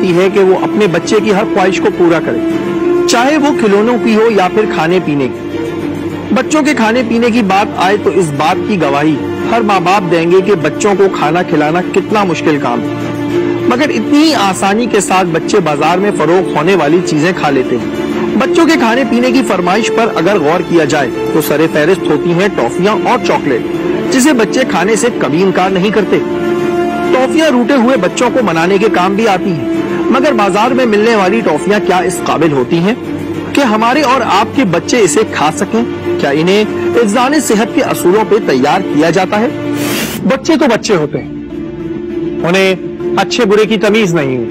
होती है कि वो अपने बच्चे की हर ख्वाहिश को पूरा करे, चाहे वो खिलौनों की हो या फिर खाने पीने की। बच्चों के खाने पीने की बात आए तो इस बात की गवाही हर माँ बाप देंगे कि बच्चों को खाना खिलाना कितना मुश्किल काम है, मगर इतनी आसानी के साथ बच्चे बाजार में फरोख्त होने वाली चीजें खा लेते हैं। बच्चों के खाने पीने की फरमाइश पर अगर गौर किया जाए तो सरे फहरिस्त होती हैं टॉफियां और चॉकलेट, जिसे बच्चे खाने से कभी इनकार नहीं करते। टॉफियां रूठे हुए बच्चों को मनाने के काम भी आती हैं, मगर बाजार में मिलने वाली टॉफियां क्या इस काबिल होती हैं कि हमारे और आपके बच्चे इसे खा सकें? क्या इन्हें हिफ्ज़ाने सेहत के असूलों पे तैयार किया जाता है? बच्चे तो बच्चे होते हैं, उन्हें अच्छे बुरे की तमीज नहीं है।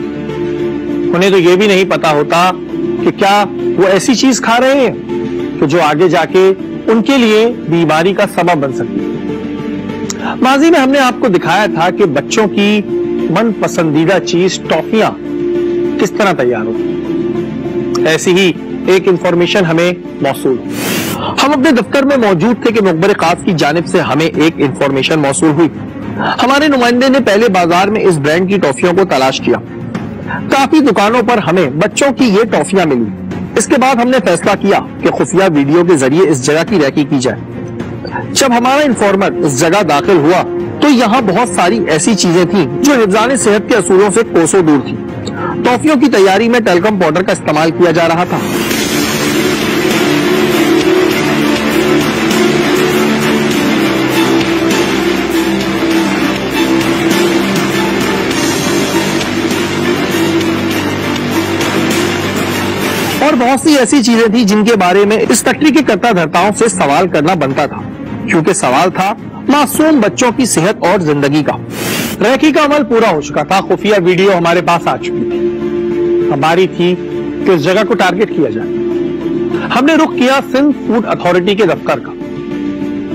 उन्हें तो ये भी नहीं पता होता कि क्या वो ऐसी चीज खा रहे हैं कि जो आगे जाके उनके लिए बीमारी का सबब बन सकती है। माजी में हमने आपको दिखाया था कि बच्चों की मन पसंदीदा चीज टॉफियां किस तरह तैयार होती। ऐसी ही एक इंफॉर्मेशन हमें मौसूल, हम अपने दफ्तर में मौजूद थे कि मुखबर खास की जानिब से हमें एक इंफॉर्मेशन मौसूल हुई। हमारे नुमाइंदे ने पहले बाजार में इस ब्रांड की टॉफियों को तलाश किया। काफी दुकानों पर हमें बच्चों की ये टॉफियां मिली। इसके बाद हमने फैसला किया कि खुफिया वीडियो के जरिए इस जगह की रैकी की जाए। जब हमारा इंफॉर्मर इस जगह दाखिल हुआ तो यहाँ बहुत सारी ऐसी चीजें थी जो हिफ्ज़ाने सेहत के असूलों से कोसों दूर थी। टॉफियों की तैयारी में टेलकम पाउडर का इस्तेमाल किया जा रहा था। और बहुत सी ऐसी चीजें थी जिनके बारे में इस फैक्ट्री के कर्ता धर्ताओं से सवाल करना बनता था, क्योंकि सवाल था मासूम बच्चों की सेहत और जिंदगी का। रैकी का अमल पूरा हो चुका था, खुफिया वीडियो हमारे पास आ चुकी थी। हमारी थी कि उस जगह को टारगेट किया जाए। हमने रुख किया सिंध फूड अथॉरिटी के दफ्तर का।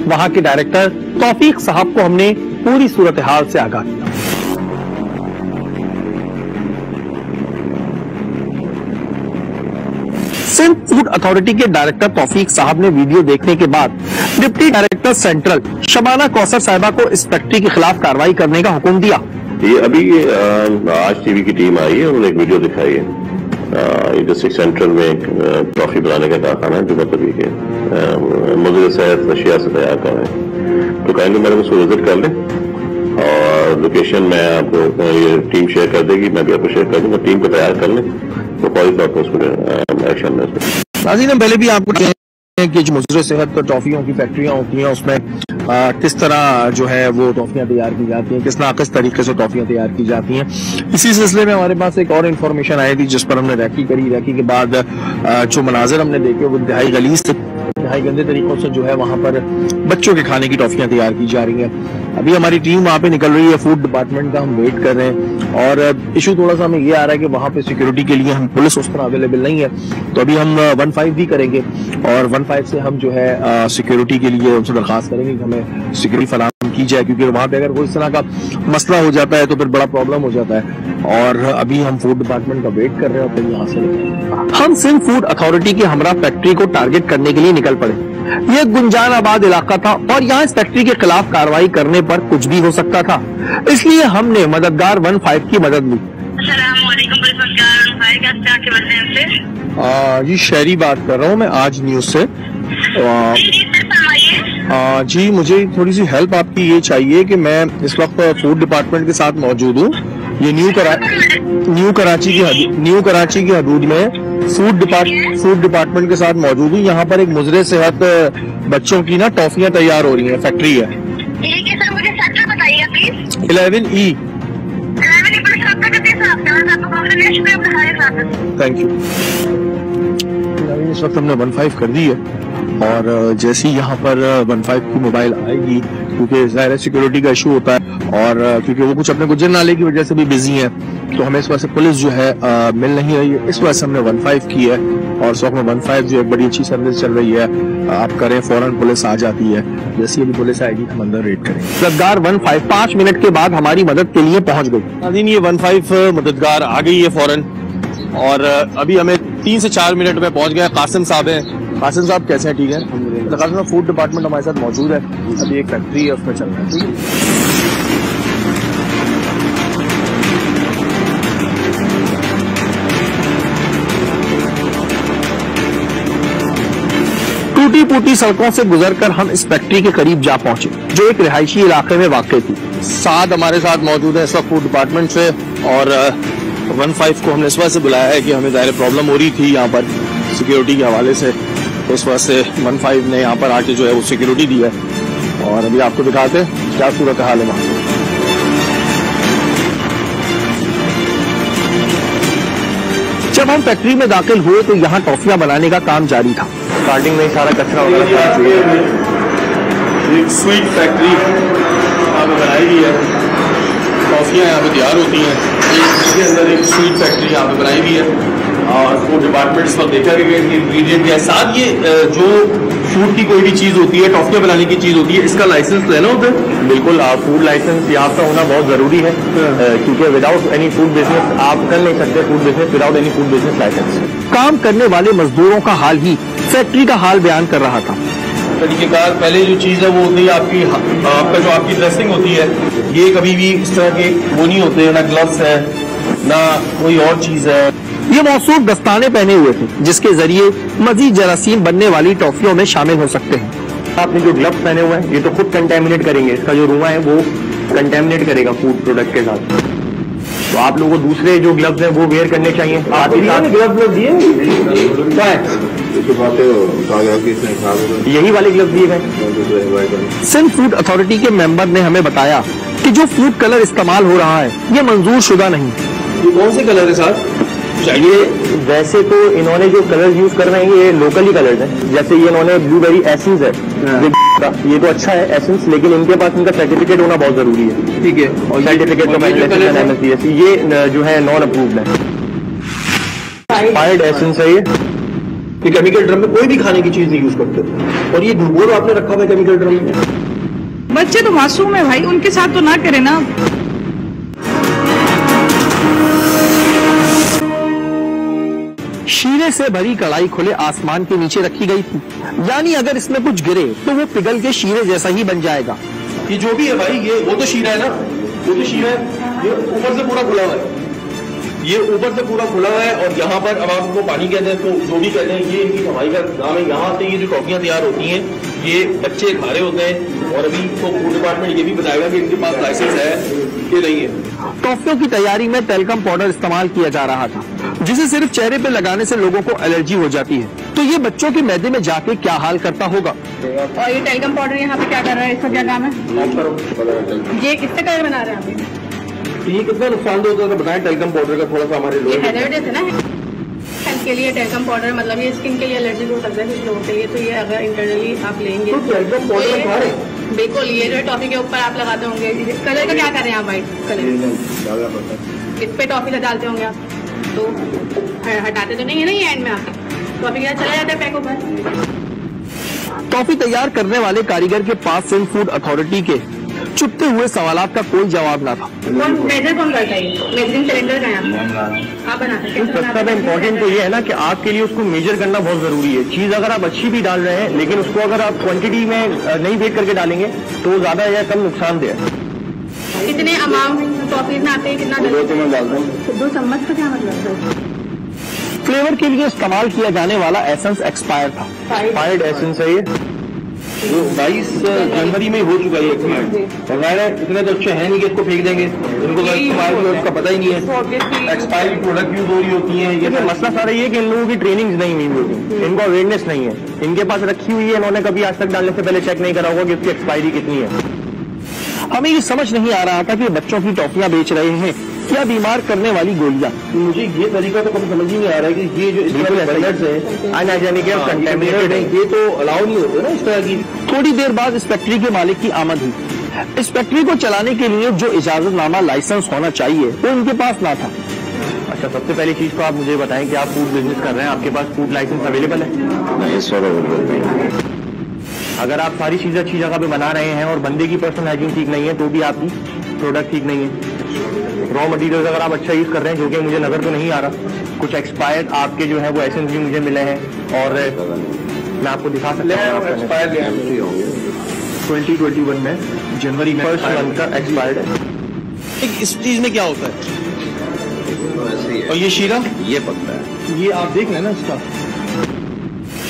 वहां के डायरेक्टर तौफीक साहब को हमने पूरी सूरत हाल से आगाह किया। सिंध फूड अथॉरिटी के डायरेक्टर तौफीक साहब ने वीडियो देखने के बाद deputy director central Shabana Kausar साहिबा को इस फैक्ट्री के खिलाफ कार्रवाई करने का हुक्म दिया। ये अभी आज टीवी की टीम आई है, उन्होंने एक वीडियो दिखाई है। ये डिस्ट्रिक्ट सेंट्रल में एक टॉफी बनाने का कारखाना है जो मतलब ये मुज़र सेहत अशिया से तैयार कर रहे हैं। तो कहेंगे मेरे को विजिट कर लें और लोकेशन मैं आपको ये टीम शेयर कर देगी, मैं भी आपको शेयर कर दूंगा। टीम को तैयार कर लें तो फौरी तौर पर उसको एक्शन में। नाज़रीन, हम पहले भी आपको कि जो मुज़र सेहत टॉफियों की फैक्ट्रियां होती हैं उसमें किस तरह जो है वो टॉफियां तैयार की जाती हैं, किस नाक़िस तरीके से टॉफियां तैयार की जाती हैं। इसी सिलसिले में हमारे पास एक और इन्फॉर्मेशन आई थी जिस पर हमने रैकी करी। रैकी के बाद जो मनाजिर हमने देखे वो इंतहाई गलीज़ थे, इंतहाई गंदे तरीकों से जो है वहां पर बच्चों के खाने की टॉफियां तैयार की जा रही हैं। अभी हमारी टीम वहां पे निकल रही है, फूड डिपार्टमेंट का हम वेट कर रहे हैं। और इशू थोड़ा सा हमें ये आ रहा है कि वहां पे सिक्योरिटी के लिए हम पुलिस उस तरह अवेलेबल नहीं है, तो अभी हम 15 भी करेंगे और 15 से हम जो है सिक्योरिटी के लिए उनसे दरखास्त करेंगे कि हमें सिक्योरिटी फराहम की जाए, क्योंकि वहां पे अगर कोई इस तरह का मसला हो जाता है तो फिर बड़ा प्रॉब्लम हो जाता है। और अभी हम फूड डिपार्टमेंट का वेट कर रहे हैं और फिर यहाँ से हम सिंध फूड अथॉरिटी की हमरा फैक्ट्री को टारगेट करने के लिए निकल पड़े। ये गुंजान आबाद इलाका था और यहाँ इस फैक्ट्री के खिलाफ कार्रवाई करने पर कुछ भी हो सकता था, इसलिए हमने मददगार 15 की मदद ली। जी शहरी बात कर रहा हूँ मैं, आज न्यूज से। जी मुझे थोड़ी सी हेल्प आपकी ये चाहिए कि मैं इस वक्त फूड डिपार्टमेंट के साथ मौजूद हूँ। ये न्यू कराची की हदूद में फूड डिपार्टमेंट के साथ मौजूद हूँ। यहाँ पर एक मुज़र सेहत बच्चों की ना टॉफियाँ तैयार हो रही हैं, फैक्ट्री है। ठीक है सर, मुझे सेक्टर बताइए प्लीज। 11E। Thank you. इस वक्त हमने 15 कर दी है और जैसे ही यहाँ पर 15 की मोबाइल आएगी, क्योंकि ज़ाहिर सिक्योरिटी का इशू होता है और क्योंकि वो कुछ अपने गुजर नाले की वजह से भी बिजी है, तो हमें इस वजह से पुलिस जो है मिल नहीं रही है। इस वजह से हमने 15 की है और इस वक्त में 15 जो एक बड़ी अच्छी सर्विस चल रही है, आप करें फौरन पुलिस आ जाती है। जैसे ही पुलिस आएगी हम अंदर रेड करेंगे। मददगार 15 5 मिनट के बाद हमारी मदद के लिए पहुंच गई। नाज़रीन, ये 15 मददगार आ गई है फौरन और अभी हमें 3 से 4 मिनट में पहुंच गए। कासिम साहब है। कासिम साहब कैसे हैं? ठीक है। फूड डिपार्टमेंट हमारे साथ मौजूद है। अभी एक फैक्ट्री है उसमें चल रहा है। ठीक है। टूटी फूटी सड़कों से गुजरकर हम इस फैक्ट्री के करीब जा पहुंचे, जो एक रिहायशी इलाके में वाक़ थी। साथ हमारे साथ मौजूद है इस वक्त फूड डिपार्टमेंट से, और 15 को हमने इस वजह से बुलाया है कि हमें ज़ाहिर प्रॉब्लम हो रही थी यहाँ पर सिक्योरिटी के हवाले से, तो इस वजह से 15 ने यहाँ पर आके जो है वो सिक्योरिटी दी है, और अभी आपको दिखाते हैं क्या सूरत हाल है वहाँ। जब हम फैक्ट्री में दाखिल हुए तो यहाँ टॉफियां बनाने का काम जारी था। स्टार्टिंग में सारा कचरा वगैरह एक स्वीट फैक्ट्री यहाँ पे बनाई गई है, टॉफियाँ यहाँ पे तैयार होती हैं। इसके अंदर एक स्वीट फैक्ट्री यहाँ पे बनाई गई है, और फूड डिपार्टमेंट्स पर देखा गया कि इंग्रीडियंट के साथ ये जो फूड की कोई भी चीज़ होती है, टॉफियाँ बनाने की चीज़ होती है, इसका लाइसेंस लेना होता है। बिल्कुल, फूड लाइसेंस यहाँ पर होना बहुत जरूरी है, क्योंकि विदाउट एनी फूड बिजनेस आप कर नहीं सकते food business without any food business licence. काम करने वाले मजदूरों का हाल ही फैक्ट्री का हाल बयान कर रहा था। तरीकेकार पहले जो चीज़ है वो होती है आपका जो आपकी ड्रेसिंग होती है, ये कभी भी इस तरह के वो नहीं होते, ना ग्लव्स है ना कोई और चीज़ है। ये मौसूफ दस्ताने पहने हुए थे, जिसके जरिए मजीद जरासीम बनने वाली टॉफियों में शामिल हो सकते हैं। आपने जो ग्लव्स पहने हुए हैं ये तो खुद कंटेमिनेट करेंगे, इसका जो रुआ है वो कंटेमिनेट करेगा फूड प्रोडक्ट के साथ, तो आप लोगों को दूसरे जो ग्लव्स हैं वो वेयर करने चाहिए। यही वाले ग्लव्स दिए गए। सिंध फूड अथॉरिटी के मेंबर ने हमें बताया कि जो फूड कलर इस्तेमाल हो रहा है ये मंजूर शुदा नहीं। ये कौन से कलर है साहब? ये वैसे तो इन्होंने जो कलर यूज कर रहे हैं ये लोकली कलर्स हैं, जैसे ये इन्होंने ब्लूबेरी एसेंस है, ये तो अच्छा है एसेंस, लेकिन इनके पास इनका सर्टिफिकेट होना बहुत जरूरी है। ठीक है, और सर्टिफिकेट तो ये जो है नॉन अप्रूव्ड है, एक्सपायर्ड एसेंस है। ये केमिकल ड्रम में कोई भी खाने की चीज नहीं यूज करते, और ये ग्लूकोज आपने रखा हुआ है केमिकल ड्रम में। बच्चे तो मासूम है भाई, उनके साथ तो ना करे ना। शीरे से भरी कढ़ाई खुले आसमान के नीचे रखी गई थी, यानी अगर इसमें कुछ गिरे तो वो पिघल के शीरे जैसा ही बन जाएगा। ये जो भी है भाई, ये वो तो शीरा है ना, वो तो शीरा है, ये ऊपर से पूरा खुला हुआ है, ये ऊपर से पूरा खुला हुआ है, और यहाँ पर अब आप उनको पानी कहते हैं तो जो भी कहते हैं, ये इनकी कमाई का काम है। यहाँ से ये जो टॉफियाँ तैयार होती हैं ये बच्चे खा रहे होते हैं, और अभी तो फूड डिपार्टमेंट ये भी बताएगा कि इनके पास लाइसेंस है कि नहीं है। टॉफियों की तैयारी में टेल्कम पाउडर इस्तेमाल किया जा रहा था, जिसे सिर्फ चेहरे पे लगाने से लोगों को एलर्जी हो जाती है, तो ये बच्चों के मैदे में जाके क्या हाल करता होगा। और ये टेल्कम पाउडर यहाँ पे क्या कर रहा है, इसका क्या काम है? ये किससे कलर बना रहे हैं आप? ये कितना नुकसानदेह होता है बताएं टेल्कम पाउडर का थोड़ा सा हमारे लोग। हैजर्डस है ना हेल्थ के लिए टेल्कम पाउडर, मतलब ये स्किन के लिए एलर्जी हो सकता है कुछ लोगों के लिए, तो ये अगर इंटरनली आप लेंगे तो टेल्कम पाउडर खा रहे हैं। बिल्कुल, ये जो टॉफी के ऊपर आप लगाते होंगे, कलर का क्या कर रहे हैं आप? वाइट कलर इस पे टॉफी का डालते होंगे आप, तो हटाते तो नहीं है ना ये एंड में आप टॉफी के साथ चला जाता है पैक ऊपर। टॉफी तैयार करने वाले कारीगर के पास सिंध फूड अथॉरिटी के चुपते हुए सवालात का कोई जवाब ना था। कौन मेजर कौन करता है? मेजरिंग सिलेंडर का आप बनाते हैं। सबसे इम्पोर्टेंट तो ये है ना कि आपके लिए उसको मेजर करना बहुत जरूरी है। चीज अगर आप अच्छी भी डाल रहे हैं, लेकिन उसको अगर आप क्वांटिटी में नहीं बेक करके डालेंगे तो ज्यादा या कम नुकसानदेह है। कितने अमाउंट टॉफीज में आते हैं, कितना डालते हैं? 2 चम्मच का क्या मतलब है? फ्लेवर के लिए इस्तेमाल किया जाने वाला एसेंस एक्सपायर था। एक्सपायर्ड एसेंस है ये, जो 22 जनवरी में हो चुका है एक्सपायर, और मैंने इतने तो अच्छे हैं नहीं कि इसको फेंक देंगे, उनको उसका पता ही नहीं है, एक्सपायरी प्रोडक्ट यूज हो रही होती है। ये मसला सारा ये कि इन लोगों की ट्रेनिंग नहीं हुई होगी, इनको अवेयरनेस नहीं है, इनके पास रखी हुई है, इन्होंने कभी आज तक डालने से पहले चेक नहीं करा होगा कि इसकी एक्सपायरी कितनी है। हमें ये समझ नहीं आ रहा था कि बच्चों की टॉफियां बेच रहे हैं या बीमार करने वाली गोलियां। मुझे ये तरीका तो कभी समझ ही नहीं आ रहा है कि ये जो इस तरह के बर्नर्स है अनहाइजेनिक है, कंटेमिनेटेड है, ये तो अलाउ नहीं होते ना इस तरह की। थोड़ी देर बाद इस फैक्ट्री के मालिक की आमद हुई। इस फैक्ट्री को चलाने के लिए जो इजाजतनामा लाइसेंस होना चाहिए वो उनके पास ना था। अच्छा, सबसे पहली चीज तो आप मुझे बताएं कि आप फूड बिजनेस कर रहे हैं, आपके पास फूड लाइसेंस अवेलेबल है? इस वक्त अवेलेबल नहीं है। अगर आप सारी चीजें अच्छी जगह पे बना रहे हैं और बंदे की पर्सनल हाइजीन ठीक नहीं है तो भी आपकी प्रोडक्ट ठीक नहीं है। रॉ मटेरियल अगर आप अच्छा यूज कर रहे हैं, जो कि मुझे नजर तो नहीं आ रहा, कुछ एक्सपायर्ड आपके जो है वो एसेंस भी मुझे मिले हैं, और मैं आपको दिखा सकता हूँ। एक्सपायर 2021 में जनवरी में फर्स्ट मंथ का एक्सपायर्ड है। इस चीज में क्या होता है? और ये शीरा ये पकता है, ये आप देख रहे हैं ना इसका,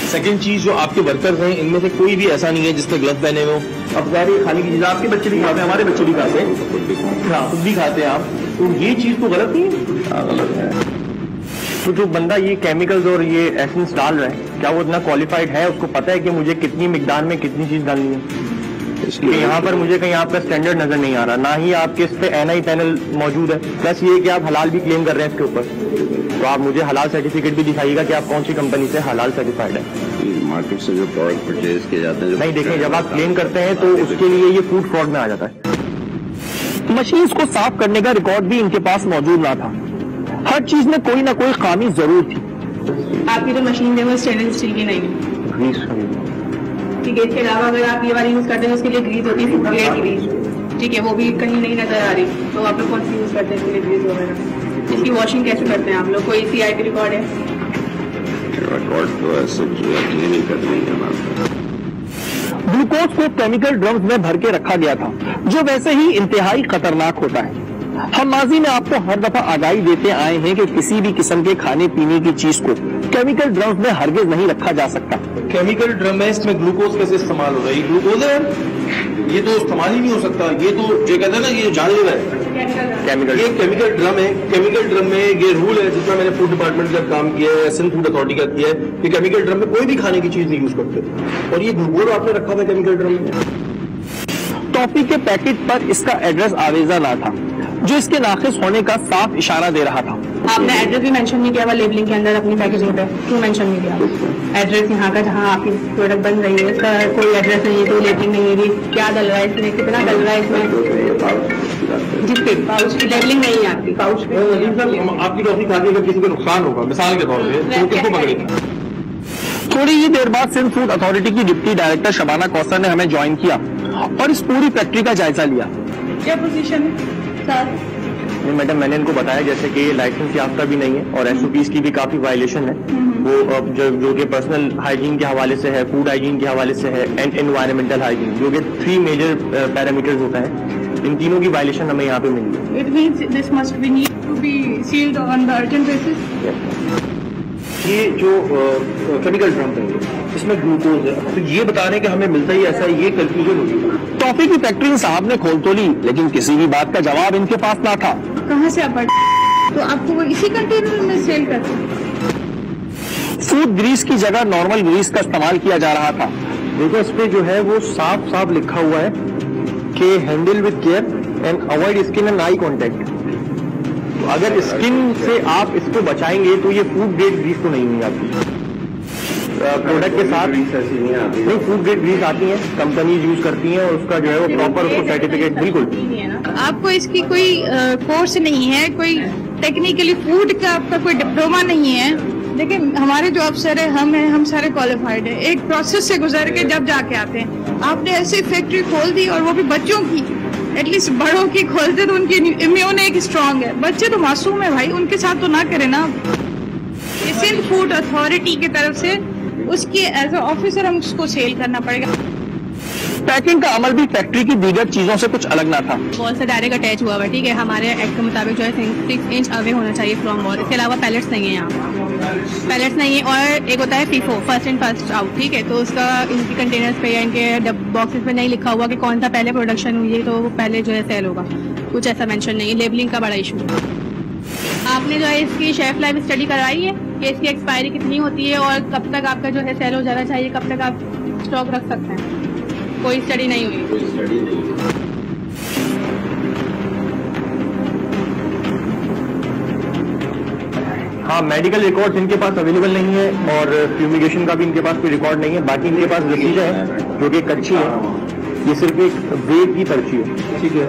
सेकंड चीज, जो आपके वर्कर्स हैं इनमें से कोई भी ऐसा नहीं है जिसने ग्लव पहने हुए हो। अब सारी खाने की चीजें आपके बच्चे भी खाते हैं, हमारे बच्चे भी खाते हैं, हाँ खुद भी खाते हैं आप, तो ये चीज तो गलत नहीं है। गलत है। तो जो बंदा ये केमिकल्स और ये एसेंस डाल रहा है, क्या वो इतना क्वालिफाइड है, उसको पता है कि मुझे कितनी मिकदार में कितनी चीज डालनी है? इसलिए यहाँ पर मुझे कहीं आपका स्टैंडर्ड नजर नहीं आ रहा, ना ही आपके इस पे NI पैनल मौजूद है, प्लस ये कि आप हलाल भी क्लेम कर रहे हैं इसके ऊपर, तो आप मुझे हलाल सर्टिफिकेट भी दिखाइएगा कि आप कौन सी कंपनी से हलाल सर्टिफाइड है। मार्केट से जो प्रोडक्ट परचेज किए जाते हैं, नहीं देखें, जब आप क्लेम करते हैं तो उसके लिए ये फूड फ्रॉड में आ जाता है। मशीन्स को साफ करने का रिकॉर्ड भी इनके पास मौजूद ना था। हर चीज में कोई ना कोई खामी जरूर थी। आपकी जो मशीन है वो स्टेनलेस स्टील की नहीं है, ठीक है। इसके अलावा अगर आप ये वाली यूज करते हैं उसके लिए ग्रीस होती है, फूड ग्रेड ग्रीस, ठीक है, वो भी कहीं नहीं नजर आ रही। तो आप लोग कौन सी यूज करते हैं इसके लिए ग्रीस वगैरह? इसकी वॉशिंग कैसे करते हैं आप लोग? कोई CIP रिकॉर्ड है? रिकॉर्ड तो ऐसे नहीं करनी है हमारे। ग्लूकोज को केमिकल ड्रम्स में भर के रखा गया था, जो वैसे ही इंतहाई खतरनाक होता है। हम माजी में आपको हर दफा आगाही देते आए हैं कि किसी भी किस्म के खाने पीने की चीज को केमिकल ड्रम्स में हरगिज नहीं रखा जा सकता। केमिकल ड्रम है, इसमें ग्लूकोज कैसे इस्तेमाल हो रहा है? ये ग्लूकोज है, ये तो इस्तेमाल ही नहीं हो सकता। ये तो जो कहते हैं ना, ये जानलेवा है। केमिकल, ये केमिकल ड्रम है। केमिकल ड्रम में ये रूल है, जिसमें मैंने फूड डिपार्टमेंट का काम किया है, सिंध फूड अथॉरिटी का किया है, कि केमिकल ड्रम में कोई भी खाने की चीज नहीं यूज करते, और ये ग्लूकोज आपने रखा हुआ है केमिकल ड्रम में। टॉफी के पैकेट पर इसका एड्रेस आवेजा ना था, जो इसके नाखिस होने का साफ इशारा दे रहा था। आपने एड्रेस भी मेंशन नहीं किया हुआ लेबलिंग के अंदर अपनी पैकेजिंग पे, क्यों मेंशन नहीं किया? एड्रेस यहाँ का जहाँ आपकी प्रोडक्ट बन रही है इसका कोई एड्रेस नहीं है, कोई लेबलिंग नहीं है। क्या डल रहा है इसमें, कितना डल रहा है इसमें? जिसपे पाउच की लेबलिंग नहीं है आपकी पाउच पे। आपकी टॉफी खा के अगर किसी को नुकसान होगा मिसाल के तौर पे, तो किसको पकड़ेगा? थोड़ी ही देर बाद सिंध फूड अथॉरिटी की डिप्टी डायरेक्टर शबाना कौसर ने हमें ज्वाइन किया और इस पूरी फैक्ट्री का जायजा लिया। क्या पोजीशन है सर? मैडम, मैंने इनको बताया जैसे कि ये लाइसेंस याफ्ता भी नहीं है और SOPs की भी काफी वायलेशन है। वो जो कि पर्सनल हाइजीन के हवाले से है, फूड हाइजीन के हवाले से है, एंड एनवायरमेंटल हाइजीन, जो कि 3 मेजर पैरामीटर्स होता है। इन तीनों की वायलेशन हमें यहाँ पे मिली। It means this must be need to be sealed on the urgent basis. ये जो केमिकल ड्रम है इसमें ग्लूकोज है, तो ये बता रहे हैं कि हमें मिलता ही ऐसा, ये कंफ्यूजन होगी। टॉफी की फैक्ट्री साहब ने खोल तो ली, लेकिन किसी भी बात का जवाब इनके पास ना था। कहाँ से आप तो आपको वो इसी कंटेनर में सेल करते हैं? फूड ग्रीस की जगह नॉर्मल ग्रीस का इस्तेमाल किया जा रहा था। देखो, इस पे जो है वो साफ साफ लिखा हुआ है कि handle with care and avoid skin and eye contact. अगर स्किन से आप इसको बचाएंगे तो ये फूड ग्रेड ग्रीस तो नहीं हुई आपकी। प्रोडक्ट के साथ नहीं, फूड ग्रेड ग्रीस आती है, कंपनीज यूज करती हैं और उसका जो है वो प्रॉपर उसको सर्टिफिकेट। बिल्कुल, आपको इसकी कोई कोर्स नहीं है, कोई टेक्निकली फूड का आपका कोई डिप्लोमा नहीं है। लेकिन हमारे जो अफसर है, हम सारे क्वालिफाइड है, एक प्रोसेस से गुजर के जब जाके आते हैं। आपने ऐसी फैक्ट्री खोल दी और वो भी बच्चों की, एटलीस्ट बड़ों की खोलते तो उनकी इम्यून एक स्ट्रांग है, बच्चे तो मासूम है भाई, उनके साथ तो ना करें ना। सिंध फूड अथॉरिटी की तरफ से उसके एज ए ऑफिसर हम उसको सेल करना पड़ेगा। पैकिंग का अमल भी फैक्ट्री की दीगर चीजों से कुछ अलग ना था। वॉल से डायरेक्ट अटैच हुआ हुआ, ठीक है, हमारे एक्ट के मुताबिक जो है 6 इंच अवे होना चाहिए फ्रॉम वॉल। इसके अलावा पैलेट्स नहीं है, यहाँ पैलेट्स नहीं है। और एक होता है FIFO, first in first out, ठीक है, तो उसका इनकी कंटेनर्स पे या इनके बॉक्सेस पे नहीं लिखा हुआ कि कौन सा पहले प्रोडक्शन हुई है तो वो पहले जो है सेल होगा, कुछ ऐसा मेंशन नहीं है। लेबलिंग का बड़ा इशू है। आपने जो है इसकी शेल्फ लाइफ स्टडी करवाई है कि इसकी एक्सपायरी कितनी होती है और कब तक आपका जो है सेल हो जाना चाहिए, कब तक आप स्टॉक रख सकते हैं? कोई स्टडी नहीं हुई। हाँ, मेडिकल रिकॉर्ड्स इनके पास अवेलेबल नहीं है और फ्यूमिगेशन का भी इनके पास कोई रिकॉर्ड नहीं है। बाकी इनके पास रसीदें हैं जो कि कच्ची है, ये सिर्फ एक वेट की पर्ची है, ठीक है,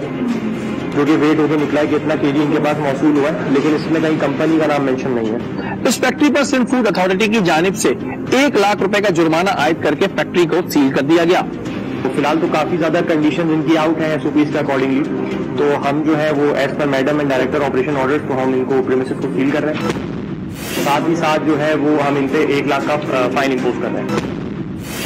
जो कि वेट होकर निकला है कि इतना केजी इनके पास मौसूल हुआ है, लेकिन इसमें कहीं कंपनी का नाम मेंशन नहीं है। इस फैक्ट्री पर सिंध फूड अथॉरिटी की जानिब से 1 लाख रुपए का जुर्माना आयद करके फैक्ट्री को सील कर दिया गया। तो फिलहाल तो काफी ज्यादा कंडीशन इनकी आउट है SOPs के अकॉर्डिंगली, तो हम जो है वो as per madam and director operation orders, तो हम इनको प्रीमिसेस को सील कर रहे हैं। साथ ही साथ जो है वो हम इन पे 1 लाख का फाइन इम्पोज कर रहे हैं।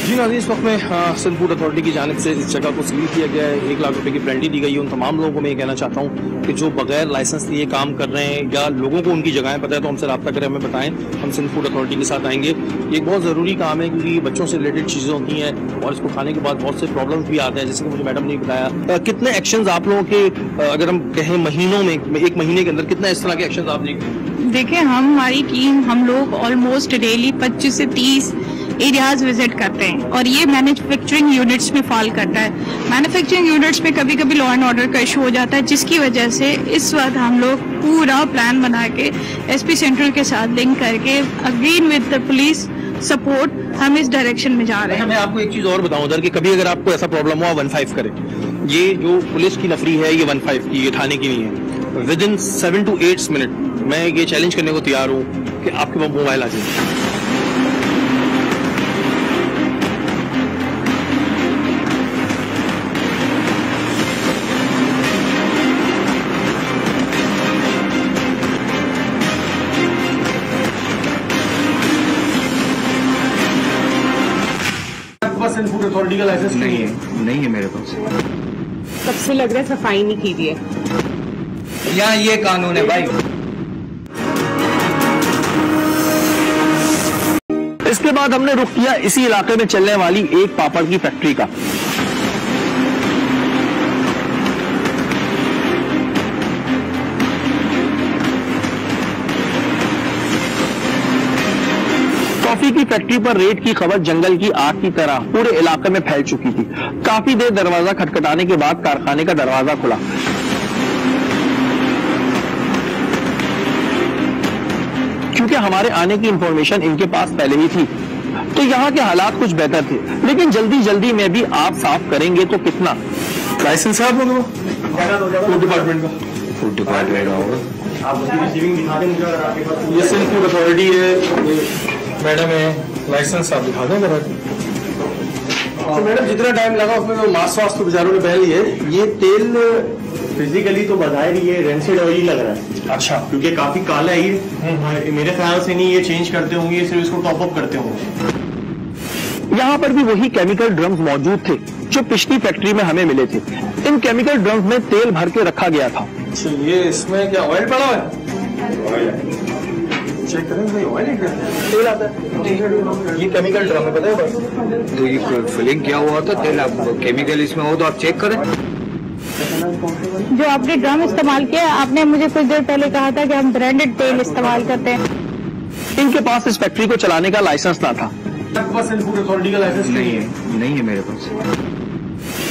जी नाज़रीन, इस वक्त में सिंध फूड अथॉरिटी की जानिब से इस जगह को सील किया गया है। 1 लाख रुपए की पेनल्टी दी गई है। उन तमाम लोगों को मैं ये कहना चाहता हूँ कि जो बगैर लाइसेंस लिए काम कर रहे हैं या लोगों को उनकी जगहें पता है तो हमसे रब्ता करें, हमें बताएं, हम सिंध फूड अथॉरिटी के साथ आएंगे। ये एक बहुत ज़रूरी काम है क्योंकि बच्चों से रिलेटेड चीज़ें होती हैं और इसको खाने के बाद बहुत से प्रॉब्लम्स भी आते हैं, जैसे कि मुझे मैडम ने बताया। कितने एक्शन आप लोगों के, अगर हम कहें महीनों में, 1 महीने के अंदर कितना इस तरह के एक्शन आप देखिए, हमारी टीम, हम लोग ऑलमोस्ट डेली 25 से 30 एरियाज विजिट करते हैं और ये मैन्युफैक्चरिंग यूनिट्स में फॉल करता है। मैन्युफैक्चरिंग यूनिट्स में कभी कभी लॉ एंड ऑर्डर का इशू हो जाता है, जिसकी वजह से इस वक्त हम लोग पूरा प्लान बना के एसपी सेंट्रल के साथ लिंक करके again with the police support हम इस डायरेक्शन में जा रहे हैं। मैं आपको एक चीज और बताऊं उधर कि कभी अगर आपको ऐसा प्रॉब्लम हुआ 15 करें। ये जो पुलिस की नफरी है ये 15 की, ये थाने की नहीं है। विद इन 7 to 8 मिनट मैं ये चैलेंज करने को तैयार हूँ कि आपके पास मोबाइल आ जाए। सिंध फूड अथॉरिटी का लाइसेंस नहीं है मेरे पास। कब से लग रहा है सफाई नहीं की दी है। यहाँ ये कानून है भाई। इसके बाद हमने रुख किया इसी इलाके में चलने वाली एक पापड़ की फैक्ट्री का। टॉफी की फैक्ट्री पर रेड की खबर जंगल की आग की तरह पूरे इलाके में फैल चुकी थी। काफी देर दरवाजा खटखटाने के बाद कारखाने का दरवाजा खुला। क्योंकि हमारे आने की इंफॉर्मेशन इनके पास पहले ही थी, तो यहाँ के हालात कुछ बेहतर थे। लेकिन जल्दी जल्दी में भी आप साफ करेंगे तो कितना। लाइसेंस है आप लोगों का? फूड डिपार्टमेंट का। फूड डिपार्टमेंट होगा। आप उसकी रिसीविंग दिखा दें मुझे अगर आपके पास। ये सिंध फूड अथॉरिटी है, मैडम है, लाइसेंस आप दिखा दें जरा। तो मैडम जितना टाइम लगा उसमें तो मास वास तो बेचारों ने पहले ही है। ये तेल फिजिकली तो बाहर ये रेंसिड ऑयल लग रहा है। अच्छा, क्योंकि काफी काला है ये। मेरे ख्याल से नहीं ये चेंज करते होंगे, सिर्फ इसको टॉप अप करते होंगे। यहाँ पर भी वही केमिकल ड्रम्स मौजूद थे जो पिछली फैक्ट्री में हमें मिले थे। इन केमिकल ड्रम्स में तेल भर के रखा गया था। ये इसमें क्या ऑयल पड़ा हुआ है? चेक करें भाई, ऑयल है क्या? तेल आता है। ये केमिकल ड्रम है, पता है बस। तो ये फिलिंग क्या हुआ था तेल, आप केमिकल इसमें हो तो आप चेक करें। जो आपने ड्रम इस्तेमाल किया, आपने मुझे कुछ देर पहले कहा था कि हम ब्रांडेड तेल इस्तेमाल करते हैं। इनके पास इस फैक्ट्री को चलाने का लाइसेंस ना था। सिंध फूड अथॉरिटी का लाइसेंस नहीं है मेरे पास।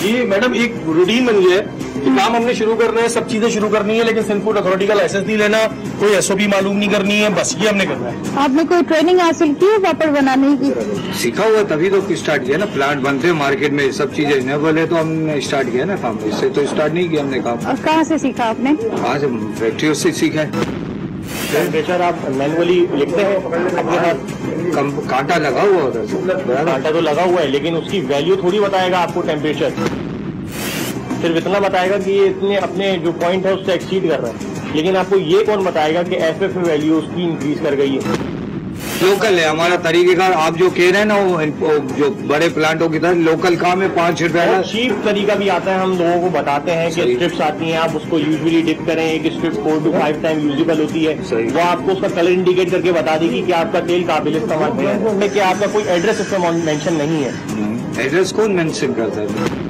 ये मैडम एक रूटीन बन गया है कि काम हमने शुरू करना है, सब चीजें शुरू करनी है, लेकिन सिंध फूड अथॉरिटी का लाइसेंस नहीं लेना, कोई एसओपी मालूम नहीं करनी है, बस ये हमने करना है। आपने कोई ट्रेनिंग हासिल की है पापड़ बनाने की? सीखा हुआ तभी तो स्टार्ट किया ना। प्लांट बनते हैं मार्केट में, सब चीजें इनेबल है तो हमने स्टार्ट किया ना काम। इससे तो स्टार्ट नहीं किया हमने काम। और कहाँ से सीखा आपने? कहाँ से? फैक्ट्रियों से सीखा है। टेम्परेचर आप मैनुअली लिखते हैं अपने हाथ? कांटा लगा हुआ होता है। कांटा तो लगा हुआ है, लेकिन उसकी वैल्यू थोड़ी बताएगा आपको टेम्परेचर। सिर्फ इतना बताएगा कि ये इतने अपने जो पॉइंट है उससे एक्सीड कर रहा है, लेकिन आपको ये कौन बताएगा कि एफएफ वैल्यू उसकी इंक्रीज कर गई है। लोकल है हमारा तरीकेकार। आप जो कह रहे हैं ना वो जो बड़े प्लांटों की तरह लोकल काम है। 5 रुपए का चीप तरीका भी आता है। हम लोगों को बताते हैं कि स्ट्रिप्स आती हैं, आप उसको यूजुअली डिप करें। एक स्ट्रिप 4 to 5 टाइम यूजेबल होती है। वो आपको उसका कलर इंडिकेट करके बता देगी कि आपका तेल काबिल इस्तेमाल है, कि आपका कोई एड्रेस इसमें मेंशन नहीं है। एड्रेस कौन मेंशन करता है?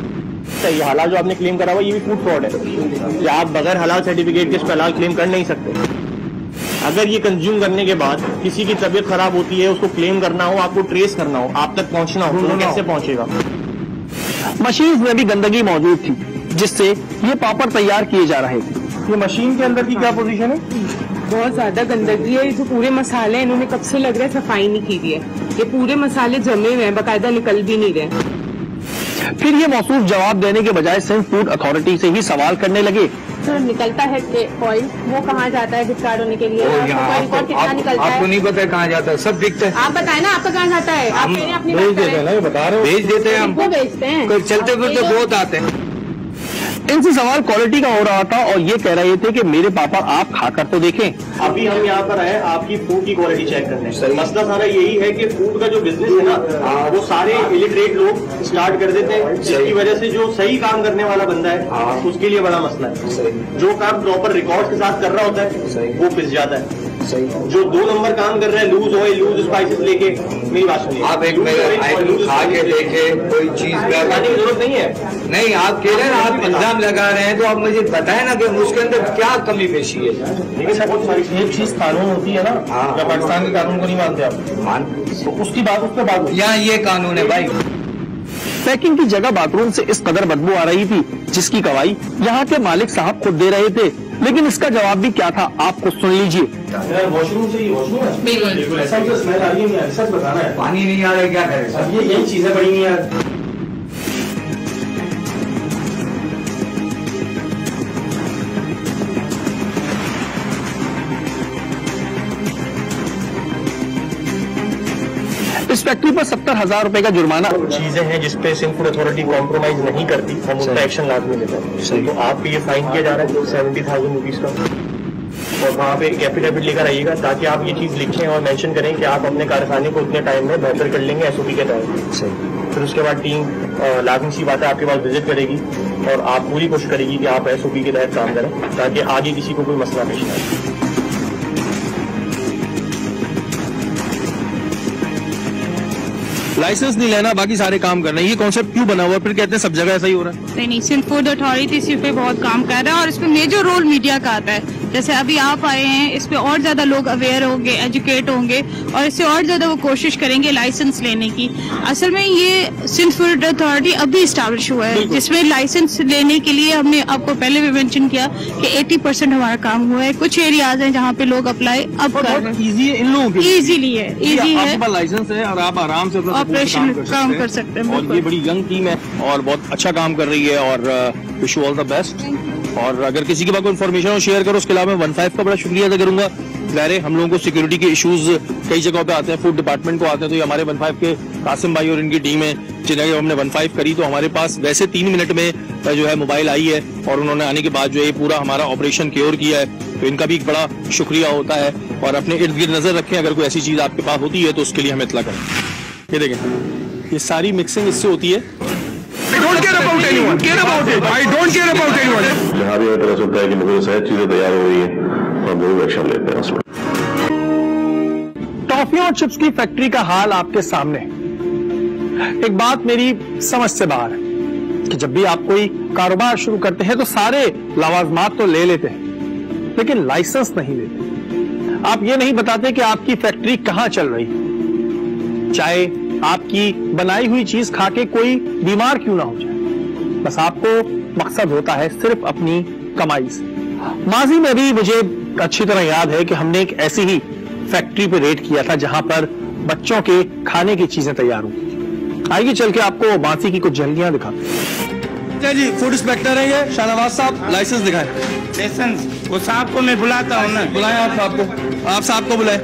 ये हलाल जो आपने क्लेम करा हुआ ये भी फूड फ्रॉड है। या आप बगैर हलाल सर्टिफिकेट के इस पर हलाल क्लेम कर नहीं सकते। अगर ये कंज्यूम करने के बाद किसी की तबीयत खराब होती है, उसको क्लेम करना हो, आपको ट्रेस करना हो, आप तक पहुंचना हो, तो कैसे पहुंचेगा? मशीन में भी गंदगी मौजूद थी जिससे ये पापड़ तैयार किए जा रहे थे। ये मशीन के अंदर की क्या पोजीशन है? बहुत ज्यादा गंदगी है। जो पूरे मसाले इन्होंने कब से लग रहा है सफाई नहीं की दी है। ये पूरे मसाले जमे हुए हैं, बाकायदा निकल भी नहीं रहे। फिर ये मौसूफ जवाब देने के बजाय सिंध फूड अथॉरिटी से ही सवाल करने लगे। तो निकलता है ऑयल, वो कहाँ जाता है डिस्कार्ड होने के लिए? कितना निकलता है? आपको नहीं पता है कहाँ जाता है? सब दिखता है। आप बताए ना आपका कहाँ जाता है? आप भेज देते हैं ना, बता रहे हो। भेज देते हैं हम, बेचते हैं। चलते फिरते बहुत आते हैं। इनसे सवाल क्वालिटी का हो रहा था और ये कह रहे थे कि मेरे पापा आप खाकर तो देखें। अभी हम यहाँ पर आए आपकी फूड की क्वालिटी चेक करने। मसला सारा यही है कि फूड का जो बिजनेस है ना, वो सारे इलिटरेट लोग स्टार्ट कर देते हैं, जिसकी वजह से जो सही काम करने वाला बंदा है उसके लिए बड़ा मसला है। जो काम प्रॉपर रिकॉर्ड के साथ कर रहा होता है वो पिस जाता है। जो 2 नंबर काम कर रहा है, लूज ऑयल लूज स्पाइसेस लेके, मेरी बात सुनिए, आप एक खा के देखे कोई चीज लगाने की जरूरत नहीं है। नहीं, आप कह रहे हैं आप इल्जाम लगा रहे हैं, तो आप मुझे बताएं ना कि उसके अंदर क्या कमी पेशी है। देखिए सर, बहुत सारी एक चीज कानून होती है ना, या पाकिस्तान के कानून को नहीं मानते आप, तो उसकी बात उस पर बात, यहाँ ये कानून है भाई। पैकिंग की जगह बाथरूम से इस कदर बदबू आ रही थी जिसकी गवाही यहाँ के मालिक साहब खुद दे रहे थे, लेकिन इसका जवाब भी क्या था आपको सुन लीजिए। वॉशरूम से वॉशरूम है, बिल्कुल ऐसा ही स्मेल आ रही है, सच बताना है, पानी नहीं आ रहा है, क्या करें? ये यही चीजें बड़ी नहीं यार। इस फैक्ट्री पर 70,000 रुपए का जुर्माना। चीजें हैं जिसपे सिंध फूड अथॉरिटी कॉम्प्रोमाइज नहीं करती, हम उनका एक्शन लाजमी लेते हैं। तो आप पे ये फाइन किया जा रहा है 70,000 रुपीज का, और वहाँ पे एक एफिडेविट लेकर आइएगा ताकि आप ये चीज लिखें और मेंशन करें कि आप अपने कारखाने को उतने टाइम में बेहतर कर लेंगे SOP के तहत। फिर उसके बाद टीम लाजमी सी बात है आपके पास विजिट करेगी और आप पूरी कोशिश करेगी कि आप SOP के तहत काम करें ताकि आगे किसी को कोई मसला पेश ना आए। लाइसेंस नहीं लेना, बाकी सारे काम करना, ये कॉन्सेप्ट क्यों बना हुआ है? फिर कहते हैं सब जगह ऐसा ही हो रहा है। नहीं, सिंध फूड अथॉरिटी इस पे बहुत काम कर रहा है और इसमें मेजर रोल मीडिया का आता है। जैसे अभी आप आए हैं, इस पे और ज्यादा लोग अवेयर होंगे, एजुकेट होंगे और इससे और ज्यादा वो कोशिश करेंगे लाइसेंस लेने की। असल में ये सिंध फूड अथॉरिटी अभी स्टैब्लिश हुआ है, जिसमें लाइसेंस लेने के लिए हमने आपको पहले भी मेंशन किया कि 80% हमारा काम हुआ है। कुछ एरियाज हैं जहाँ पे लोग अप्लाई अब कर रहे हैं। इजी है इन लोगों के लिए, इजीली है, इजी है, आपके पास लाइसेंस है और आप आराम से अपना ऑपरेशन काम कर सकते हैं। और ये बड़ी यंग टीम है और बहुत अच्छा काम कर रही है और wish you all the best. और अगर किसी के पास कोई इन्फॉर्मेशन हो शेयर करो। उसके अलावा मैं 15 का बड़ा शुक्रिया अदा करूंगा। ज़ाहिर हम लोगों को सिक्योरिटी के इश्यूज कई जगहों पे आते हैं, फूड डिपार्टमेंट को आते हैं, तो ये हमारे 15 के कासिम भाई और इनकी टीम है जिन्हें हमने 15 करी, तो हमारे पास वैसे 3 मिनट में जो है मोबाइल आई है और उन्होंने आने के बाद जो है पूरा हमारा ऑपरेशन क्योर किया है, तो इनका भी एक बड़ा शुक्रिया होता है। और अपने इर्द गिर्द नजर रखें, अगर कोई ऐसी चीज आपके पास होती है तो उसके लिए हमें इत्तला करें। ये देखें, ये सारी मिक्सिंग इससे होती है। जहाँ भी पता चलता है कि मुझे शायद चीजें तैयार हो रही है, हम जरूर एक्शन लेते हैं उसमें। टॉफियों और चिप्स की फैक्ट्री का हाल आपके सामने। एक बात मेरी समझ से बाहर है कि जब भी आप कोई कारोबार शुरू करते हैं तो सारे लवाजमात तो ले लेते हैं, लेकिन लाइसेंस नहीं लेते। आप ये नहीं बताते कि आपकी फैक्ट्री कहां चल रही है, चाहे आपकी बनाई हुई चीज खा के कोई बीमार क्यों ना हो जाए। बस आपको मकसद होता है सिर्फ अपनी कमाई से। माजी में भी मुझे अच्छी तरह याद है कि हमने एक ऐसी ही फैक्ट्री पे रेड किया था जहां पर बच्चों के खाने की चीजें तैयार होती थी। आइए चल के आपको बांसी की कुछ झलकियां दिखाते हैं। जी फूड इंस्पेक्टर है ये शाहनवाज साहब, लाइसेंस दिखाएं। लाइसेंस वो साहब को मैं बुलाता हूँ ना। बुलाएं आप साहब को, आप साहब को बुलाएं।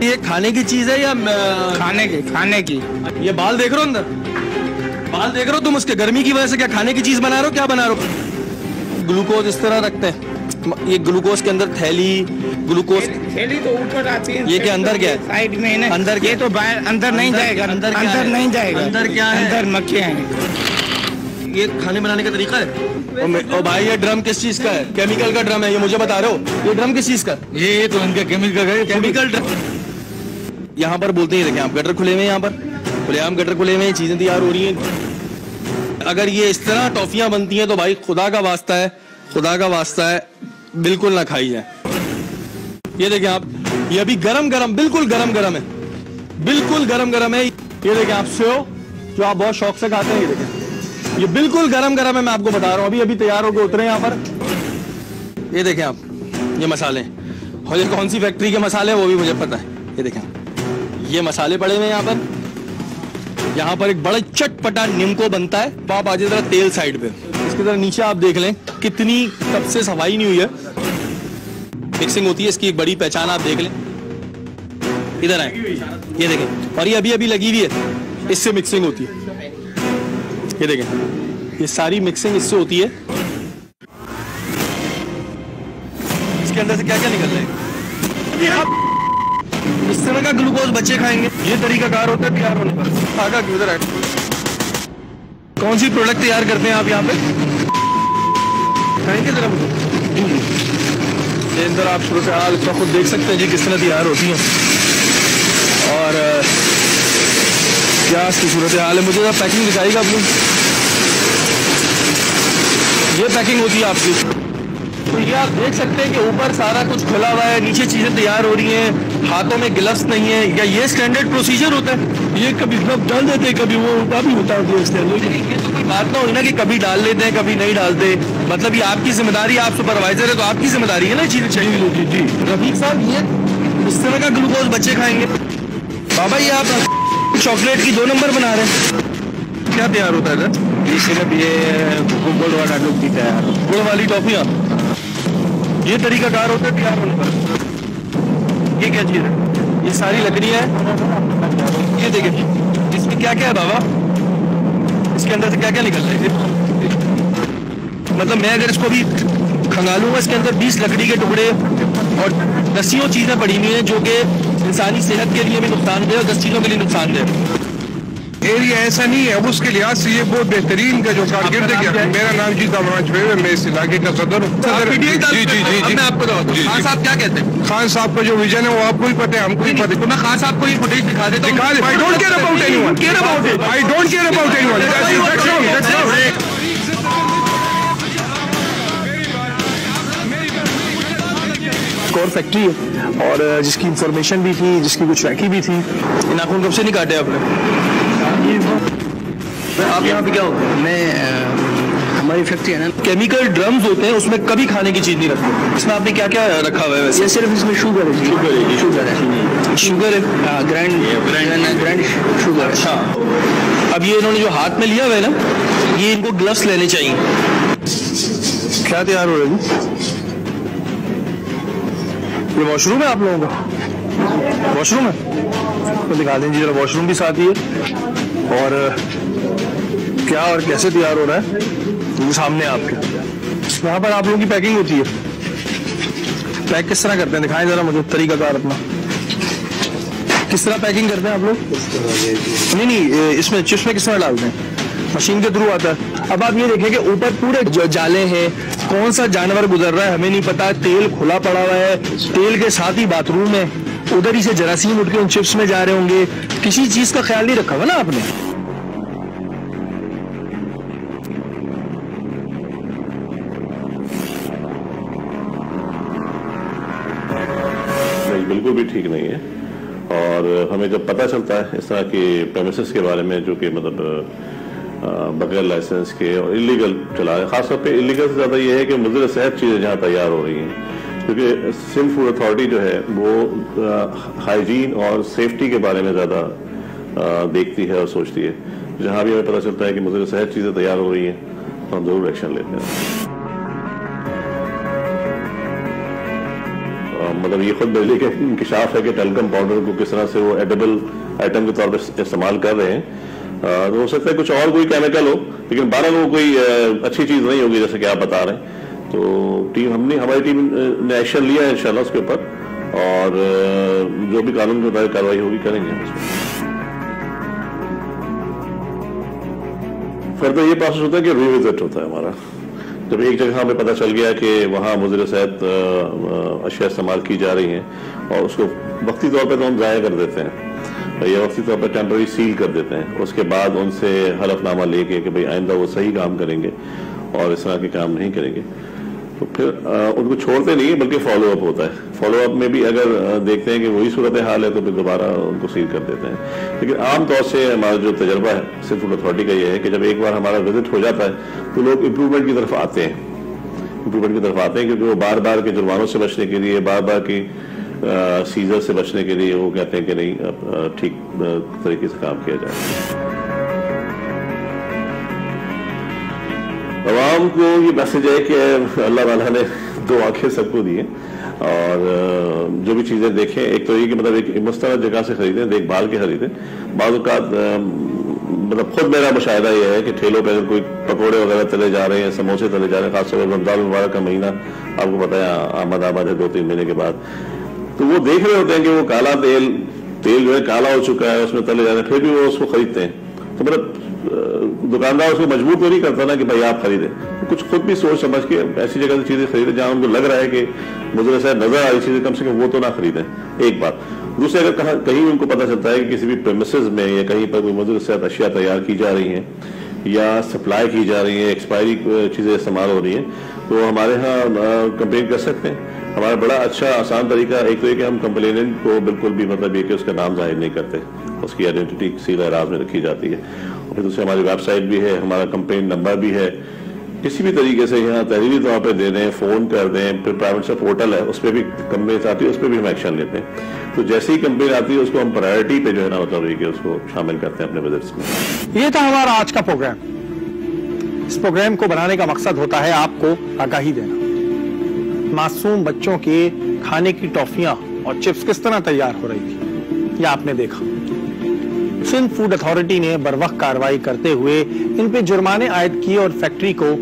ये खाने की चीज है या खाने की? ये बाल देख रहे हो अंदर, बाल देख रहे हो तुम, उसके गर्मी की वजह से क्या खाने की चीज बना रहे हो, क्या बना रहे हो? ग्लूकोज इस तरह रखते हैं, ये ग्लूकोज के अंदर थैली, ग्लूकोज थैली तो ऊपर आती है, ये क्या अंदर क्या है? साइड में है ना, अंदर ये तो बाहर अंदर नहीं जाएगा, अंदर नहीं जाएगा। अंदर क्या है? अंदर मक्खियाँ हैं। ये खाने बनाने का तरीका है। ओ भाई ये ड्रम किस चीज का है? केमिकल का ड्रम है, ये मुझे बता रहे हो? ये ड्रम किस चीज का? ये तो उनका केमिकल ड्रम। यहाँ पर बोलते ही देखें आप, गटर खुले हुए, यहाँ पर खुलेआम गटर खुले हुए, चीजें तैयार हो रही हैं। अगर ये इस तरह टॉफियां बनती हैं तो भाई खुदा का वास्ता है, खुदा का वास्ता है, बिल्कुल ना खाई जाए। ये देखें आप, ये अभी गरम गरम, बिल्कुल गरम गरम है, बिल्कुल गरम गरम है। ये देखें आप, सेव जो आप बहुत शौक से खाते हैं, ये देखें, ये बिल्कुल गरम गरम है। मैं आपको बता रहा हूँ, अभी तैयार होकर उतरे यहाँ पर। ये देखें आप, ये मसाले, और ये कौन सी फैक्ट्री के मसाले वो भी मुझे पता है। ये देखें, ये मसाले पड़े हुए हैं यहाँ पर। यहाँ पर एक बड़ा चटपटा निम्को बनता है। तो आप आ जाए जरा तेल साइड पे, इसकी तरह नीचे आप देख लें कितनी कब से सफाई नहीं हुई है, मिक्सिंग होती है, इसकी एक बड़ी पहचान आप देख लें। इधर आए, ये देखें, और ये अभी अभी लगी हुई है, इससे मिक्सिंग होती है। ये देखें, ये सारी मिक्सिंग इससे होती है। इसके अंदर से क्या क्या निकल रहा है? इस तरह का ग्लूकोज बच्चे खाएंगे। ये तरीकाकार होता है तैयार होने का। आगा किधर है? कौन सी प्रोडक्ट तैयार करते हैं आप यहाँ पे? खाएंगे जरा मुझे। अंदर आप शुरू से हाल इसका खुद देख सकते हैं जी किस तरह तैयार होती हैं और क्या इसकी सूरत हाल है। मुझे जरा पैकिंग दिखाएगा आप लोग। ये पैकिंग होती है आपकी। तो ये आप देख सकते हैं कि ऊपर सारा कुछ खुला हुआ है, नीचे चीजें तैयार हो रही हैं, हाथों में ग्लव्स नहीं है। या ये स्टैंडर्ड प्रोसीजर होता है? ये कभी ग्लव डाल देते हैं, कभी वो भी होता है। ये तो कोई बात ना होगी ना कि कभी डाल लेते हैं कभी नहीं डालते। मतलब ये आपकी जिम्मेदारी, आप सुपरवाइजर है तो आपकी जिम्मेदारी है ना चीजें चाहिए। जी रफीक साहब, ये इस तरह का ग्लूकोज बच्चे खाएंगे। बाबा ये आप चॉकलेट की 2 नंबर बना रहे हैं, क्या तैयार होता है? ये सिर्फ ये गुड़ वाला तैयार, गुड़ वाली टॉफियाँ। ये तरीकाकार होता है तैयार होने का। ये क्या चीज है? ये सारी लकड़ियाँ हैं। ये देखिए इसमें क्या क्या है बाबा, इसके अंदर से क्या क्या निकल रहा है? मतलब मैं अगर इसको भी खंगालूंगा, इसके अंदर 20 लकड़ी के टुकड़े और 10 चीजें पड़ी हुई हैं जो कि इंसानी सेहत के लिए भी नुकसानदेह और 10 चीजों के लिए नुकसानदेह। एरिया ऐसा नहीं है, अब उसके लिहाज से ये बहुत बेहतरीन का जो कारगिर्द है। मेरा नाम जी दामराजवेब है, मैं इस इलाके का सदर हूँ। जी मैं आपको खान साहब क्या कहते हैं? खान साहब का जो विजन है वो आपको ही पता है, हमको ही पता है। तो मैं खान साहब को ये फुटेज दिखा देता हूँ। I don't care about anyone. I don't care about anyone. That's wrong. और फैक्ट्री है और जिसकी इंफॉर्मेशन भी थी, जिसकी कुछ रैकी भी थी। इन नाखून कब से नहीं काटे आपने? आप यहाँ पे क्या होते हैं? मैं हमारी फैक्ट्री है ना, केमिकल ड्रम्स होते हैं, उसमें कभी खाने की चीज नहीं रखते। इसमें आपने क्या क्या रखा हुआ है वैसे? ये सिर्फ इसमें शुगर है। शुगर है। शुगर है, ग्रैंड शुगर। अच्छा, अब ये इन्होंने जो हाथ में लिया हुआ है ना, ये इनको ग्लव्स लेने चाहिए। क्या तैयार हो रहा है? ये वॉशरूम है आप लोगों का? वॉशरूम है तो दिखा दें जी जरा। वॉशरूम भी साथ ही है और क्या और कैसे तैयार हो रहा है ये सामने आपके। यहाँ पर आप लोगों की पैकिंग होती है। पैक किस तरह करते हैं दिखाएं जरा मुझे तरीकाकार अपना। किस तरह पैकिंग करते हैं आप लोग? नहीं इसमें चिप्स में किस तरह डालते हैं? मशीन के थ्रू आता है। अब आप ये देखें कि ऊपर पूरे जाले हैं, कौन सा जानवर गुजर रहा है हमें नहीं पता। तेल खुला पड़ा हुआ है, तेल के साथ ही बाथरूम है, उधर ही से जरासीम उठ के उन चिप्स में जा रहे होंगे। किसी चीज का ख्याल नहीं रखा हुआ ना आपने। बिल्कुल भी ठीक नहीं है। और हमें जब पता चलता है इस तरह के प्रेमिसेस के बारे में जो कि मतलब बगैर लाइसेंस के और इलीगल चला है, खासतौर पे इलीगल से ज्यादा ये है कि मुज़र सेहत चीजें जहाँ तैयार हो रही हैं, क्योंकि सिंध फूड अथॉरिटी जो है वो हाइजीन और सेफ्टी के बारे में ज्यादा देखती है और सोचती है। जहाँ भी हमें पता चलता है कि मुझे सेहत चीजें तैयार हो रही हैं तो हम जरूर एक्शन लेते हैं। मतलब ये खुद बिजली के इंकिशाफ है कि टेलकम पाउडर को किस तरह से वो एडिबल आइटम के तौर पर इस्तेमाल कर रहे हैं। तो हो सकता है कुछ और कोई केमिकल हो, लेकिन 12 वो कोई अच्छी चीज नहीं होगी जैसे कि आप बता रहे हैं। तो हमारी टीम ने एक्शन लिया है इंशाल्लाह उसके ऊपर, और जो भी कानून की कार्रवाई होगी करेंगे। फिर तो ये प्रोसेस होता है कि रिविजिट होता है हमारा। जब एक जगह हमें पता चल गया कि वहाँ मुज़र सेहत अशिया इस्तेमाल की जा रही हैं और उसको वक्ती तौर पर तो हम ज़ाया कर देते हैं या वक्ती तौर पर टेम्पररी सील कर देते हैं। उसके बाद उनसे हलफनामा लेके कि भाई आइंदा वो सही काम करेंगे और इस तरह के काम नहीं करेंगे, तो फिर उनको छोड़ते नहीं बल्कि फॉलो अप होता है। फॉलो अप में भी अगर देखते हैं कि वही सूरत हाल है तो फिर दोबारा उनको सील कर देते हैं। लेकिन आमतौर से हमारा जो तजर्बा है सिंध फूड अथॉरिटी का ये है कि जब एक बार हमारा विजिट हो जाता है तो लोग इम्प्रूवमेंट की तरफ आते हैं, क्योंकि वो बार बार के जुर्मानों से बचने के लिए, बार बार की सीजर से बचने के लिए वो कहते हैं कि नहीं ठीक तरीके से काम किया जाए। आवाम को ये मैसेज है कि अल्लाह वाला ने 2 आंखें सबको दी हैं और जो भी चीजें देखें, एक तो ये कि मतलब एक मुस्तरद जगह से खरीदें, देखभाल के खरीदें। बाद औक़ात मतलब खुद मेरा मुशाहिदा ये है कि ठेलों पे अगर कोई पकौड़े वगैरह तले जा रहे हैं, समोसे तले जा रहे हैं, खासतौर पर रमजान मुबारक का महीना आपको पता है आमद है 2-3 महीने के बाद, तो वो देख रहे होते हैं कि वो काला तेल जो है काला हो चुका है, उसमें तले जा रहे हैं, फिर भी वो उसको खरीदते हैं। तो मतलब दुकानदार उसको मजबूर तो नहीं करता ना कि भाई आप खरीदें, तो कुछ खुद भी सोच समझ के ऐसी जगह से चीजें खरीदें जहां उनको लग रहा है कि मुझे ऐसा नजर आ रही चीजें, कम से कम वो तो ना खरीदें। एक बात। दूसरे, अगर कहीं उनको पता चलता है कि किसी भी प्रेमिसेस में या कहीं पर कोई मौजूद सेहत अशिया तैयार की जा रही हैं या सप्लाई की जा रही है, एक्सपायरी चीजें इस्तेमाल हो रही हैं, तो हमारे यहाँ कंप्लेन कर सकते हैं। हमारा बड़ा अच्छा आसान तरीका एक तो ये कि हम कंप्लेनेंट को बिल्कुल भी मतलब ये कि उसका नाम जाहिर नहीं करते, उसकी आइडेंटिटी सीधा राज में रखी जाती है। और फिर दूसरे हमारी वेबसाइट भी है, हमारा कंप्लेन नंबर भी है, किसी भी तरीके से यहाँ तहरीरी तौर पर दे दें, फोन कर दें, फिर प्राइवेट सा पोर्टल है उस पर भी कंप्लेन आती है, उस पर भी हम एक्शन लेते हैं। तो जैसे ही कंप्लेन आती है उसको हम प्रायोरिटी पे जो है ना मतलब ये कि उसको शामिल करते हैं अपने विजिट्स में। ये था हमारा आज का प्रोग्राम। इस प्रोग्राम को बनाने का मकसद होता है आपको आगाही देना। मासूम बच्चों के खाने की टॉफियां और चिप्स किस तरह तैयार हो रही थी, यह आपने देखा। सिंध फूड अथॉरिटी ने बरवक्त कार्रवाई करते हुए इन पे जुर्माने आयद किए और फैक्ट्री को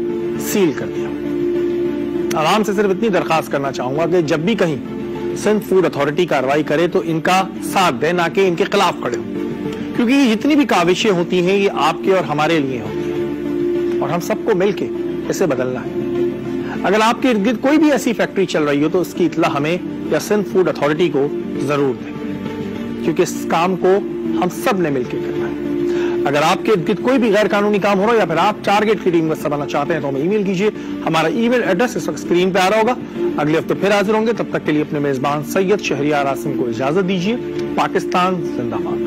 सील कर दिया। आवाम से सिर्फ इतनी दरखास्त करना चाहूंगा कि जब भी कहीं सिंध फूड अथॉरिटी कार्रवाई करे तो इनका साथ दे, ना कि इनके खिलाफ खड़े हो, क्योंकि ये जितनी भी काविशें होती हैं ये आपके और हमारे लिए होती हैं और हम सबको मिलके इसे बदलना है। अगर आपके इर्द गिर्द कोई भी ऐसी फैक्ट्री चल रही हो तो उसकी इत्ला हमें या सिंध फूड अथॉरिटी को जरूर दें, क्योंकि इस काम को हम सब ने मिलकर करना है। अगर आपके इर्द गिर्द कोई भी गैर कानूनी काम हो रहा है या फिर आप टारगेट की टीम में बनना चाहते हैं तो हमें ईमेल कीजिए। हमारा ईमेल एड्रेस इस वक्त स्क्रीन पे आ रहा होगा। अगले हफ्ते फिर हाजिर होंगे, तब तक के लिए अपने मेजबान सैयद शहरियार आसिम को इजाजत दीजिए। पाकिस्तान जिंदाबाद।